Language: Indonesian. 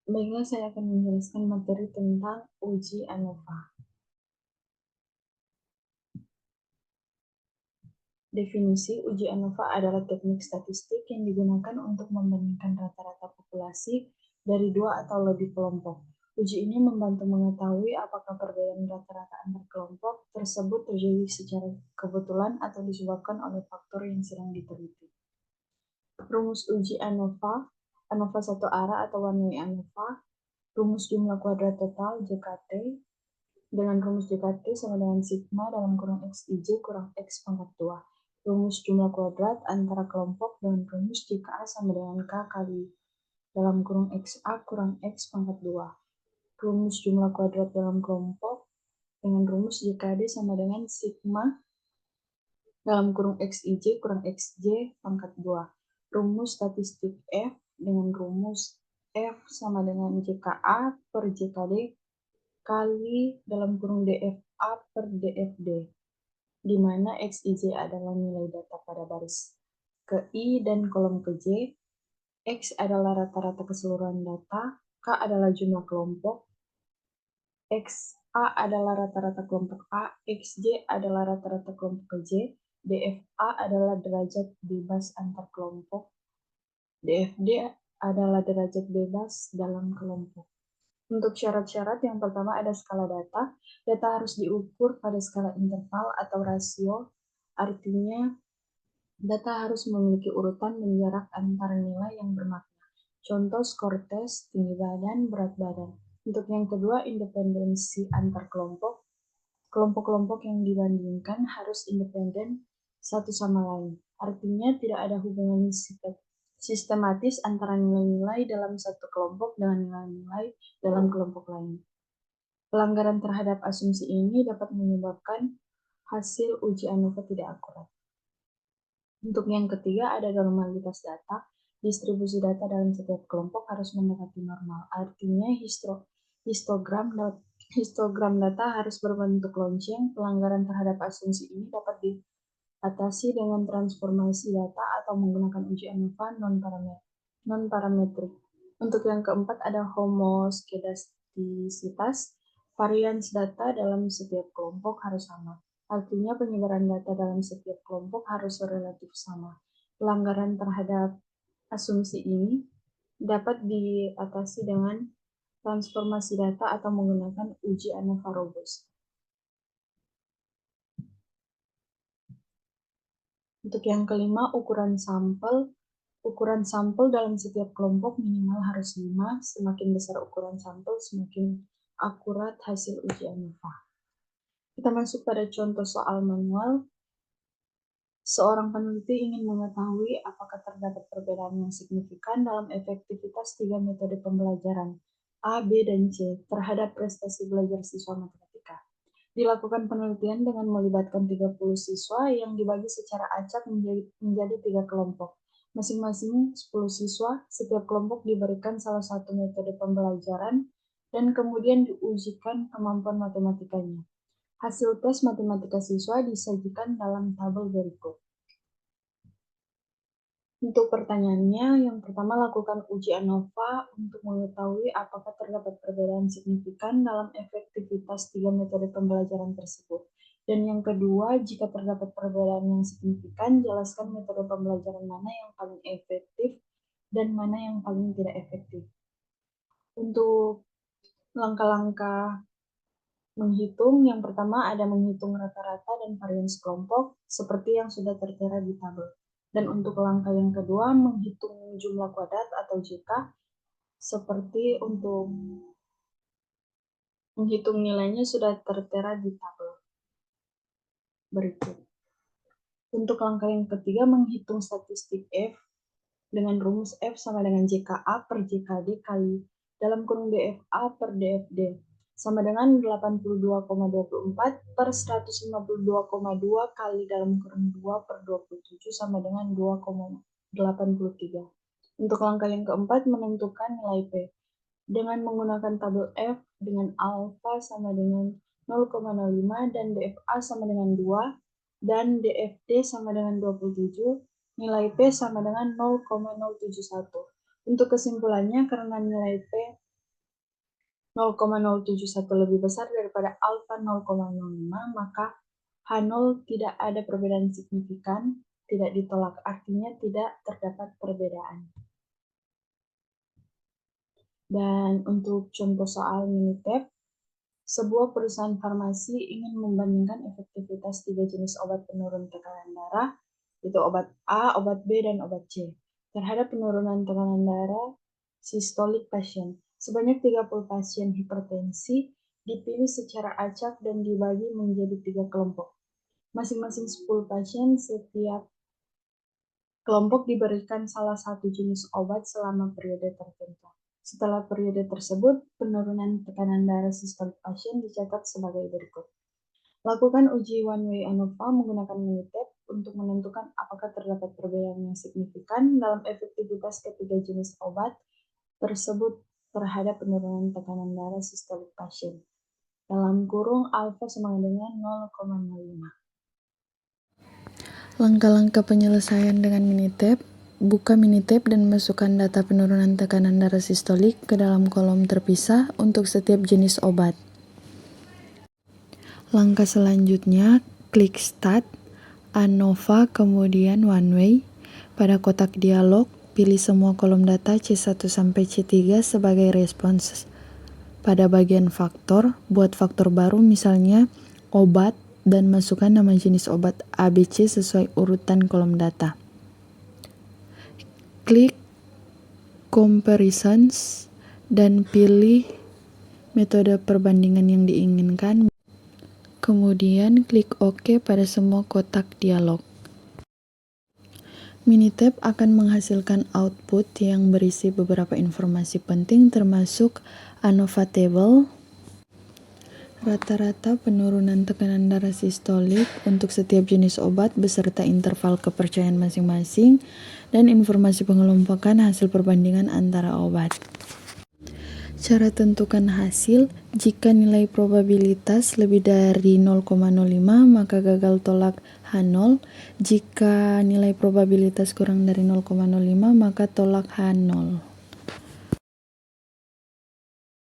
Baiklah, saya akan menjelaskan materi tentang uji ANOVA. Definisi uji ANOVA adalah teknik statistik yang digunakan untuk membandingkan rata-rata populasi dari dua atau lebih kelompok. Uji ini membantu mengetahui apakah perbedaan rata-rata antar kelompok tersebut terjadi secara kebetulan atau disebabkan oleh faktor yang sedang diteliti. Rumus uji ANOVA, ANOVA satu arah atau one way ANOVA, rumus jumlah kuadrat total JKT, dengan rumus JKT sama dengan sigma dalam kurung XIJ kurang X pangkat 2. Rumus jumlah kuadrat antara kelompok dengan rumus JKA sama dengan K kali dalam kurung XA kurang X pangkat 2. Rumus jumlah kuadrat dalam kelompok dengan rumus JKD sama dengan sigma dalam kurung XIJ kurang XJ pangkat 2. Rumus statistik F dengan rumus F sama dengan JKA per JKD kali dalam kurung DFA per DFD, di mana XIJ adalah nilai data pada baris ke I dan kolom ke J, X adalah rata-rata keseluruhan data, K adalah jumlah kelompok, XA adalah rata-rata kelompok A, XJ adalah rata-rata kelompok ke J, DFA adalah derajat bebas antar kelompok, DFD adalah derajat bebas dalam kelompok. Untuk syarat-syarat, yang pertama ada skala data. Data harus diukur pada skala interval atau rasio, artinya data harus memiliki urutan dan jarak antara nilai yang bermakna. Contoh skor tes, tinggi badan, berat badan. Untuk yang kedua, independensi antar kelompok. Kelompok-kelompok yang dibandingkan harus independen satu sama lain. Artinya tidak ada hubungan sistematis antara nilai-nilai dalam satu kelompok dengan nilai-nilai dalam kelompok lain. Pelanggaran terhadap asumsi ini dapat menyebabkan hasil uji ANOVA tidak akurat. Untuk yang ketiga ada normalitas data. Distribusi data dalam setiap kelompok harus mendekati normal. Artinya histogram data harus berbentuk lonceng. Pelanggaran terhadap asumsi ini dapat diatasi dengan transformasi data atau menggunakan uji ANOVA non-parametrik. Untuk yang keempat ada homoskedastisitas. Varians data dalam setiap kelompok harus sama. Artinya penyebaran data dalam setiap kelompok harus relatif sama. Pelanggaran terhadap asumsi ini dapat diatasi dengan transformasi data atau menggunakan uji ANOVA robust. Untuk yang kelima, ukuran sampel. Ukuran sampel dalam setiap kelompok minimal harus 5. Semakin besar ukuran sampel, semakin akurat hasil uji ANOVA. Kita masuk pada contoh soal manual. Seorang peneliti ingin mengetahui apakah terdapat perbedaan yang signifikan dalam efektivitas 3 metode pembelajaran A, B, dan C terhadap prestasi belajar siswa matematika. Dilakukan penelitian dengan melibatkan 30 siswa yang dibagi secara acak menjadi 3 kelompok. Masing-masing 10 siswa, setiap kelompok diberikan salah satu metode pembelajaran dan kemudian diujikan kemampuan matematikanya. Hasil tes matematika siswa disajikan dalam tabel berikut. Untuk pertanyaannya, yang pertama lakukan uji ANOVA untuk mengetahui apakah terdapat perbedaan signifikan dalam efektivitas 3 metode pembelajaran tersebut. Dan yang kedua, jika terdapat perbedaan yang signifikan, jelaskan metode pembelajaran mana yang paling efektif dan mana yang paling tidak efektif. Untuk langkah-langkah menghitung, yang pertama ada menghitung rata-rata dan varians kelompok seperti yang sudah tertera di tabel. Dan untuk langkah yang kedua, menghitung jumlah kuadrat atau JK seperti untuk menghitung nilainya sudah tertera di tabel berikut. Untuk langkah yang ketiga, menghitung statistik F dengan rumus F sama dengan JKA per JKD kali dalam kurung DFA per DFD sama dengan 82,24 per 152,2 kali dalam kurung 2 per 27 sama dengan 2,83. Untuk langkah yang keempat, menentukan nilai P dengan menggunakan tabel F dengan alfa sama dengan 0,05 dan DFA sama dengan 2 dan DFD sama dengan 27, nilai P sama dengan 0,071. Untuk kesimpulannya, karena nilai P 0,071 lebih besar daripada alfa 0,05, maka H0 tidak ada perbedaan signifikan, tidak ditolak, artinya tidak terdapat perbedaan. Dan untuk contoh soal Minitab, sebuah perusahaan farmasi ingin membandingkan efektivitas 3 jenis obat penurun tekanan darah, yaitu obat A, obat B, dan obat C, terhadap penurunan tekanan darah sistolik pasien. Sebanyak 30 pasien hipertensi dipilih secara acak dan dibagi menjadi 3 kelompok. Masing-masing 10 pasien, setiap kelompok diberikan salah satu jenis obat selama periode tertentu. Setelah periode tersebut, penurunan tekanan darah sistolik pasien dicatat sebagai berikut. Lakukan uji one-way ANOVA menggunakan Minitab untuk menentukan apakah terdapat perbedaan yang signifikan dalam efektivitas ketiga jenis obat tersebut terhadap penurunan tekanan darah sistolik pasien. Dalam kurung alfa sama dengan 0,05. Langkah-langkah penyelesaian dengan Minitab. Buka Minitab dan masukkan data penurunan tekanan darah sistolik ke dalam kolom terpisah untuk setiap jenis obat. Langkah selanjutnya, klik Start, ANOVA, kemudian One Way. Pada kotak dialog, pilih semua kolom data C1 sampai C3 sebagai respons. Pada bagian faktor, buat faktor baru misalnya obat dan masukkan nama jenis obat ABC sesuai urutan kolom data. Klik Comparisons dan pilih metode perbandingan yang diinginkan. Kemudian klik OK pada semua kotak dialog. Minitab akan menghasilkan output yang berisi beberapa informasi penting termasuk ANOVA table, rata-rata penurunan tekanan darah sistolik untuk setiap jenis obat beserta interval kepercayaan masing-masing, dan informasi pengelompokan hasil perbandingan antara obat. Cara tentukan hasil, jika nilai probabilitas lebih dari 0,05 maka gagal tolak H0, jika nilai probabilitas kurang dari 0,05 maka tolak H0.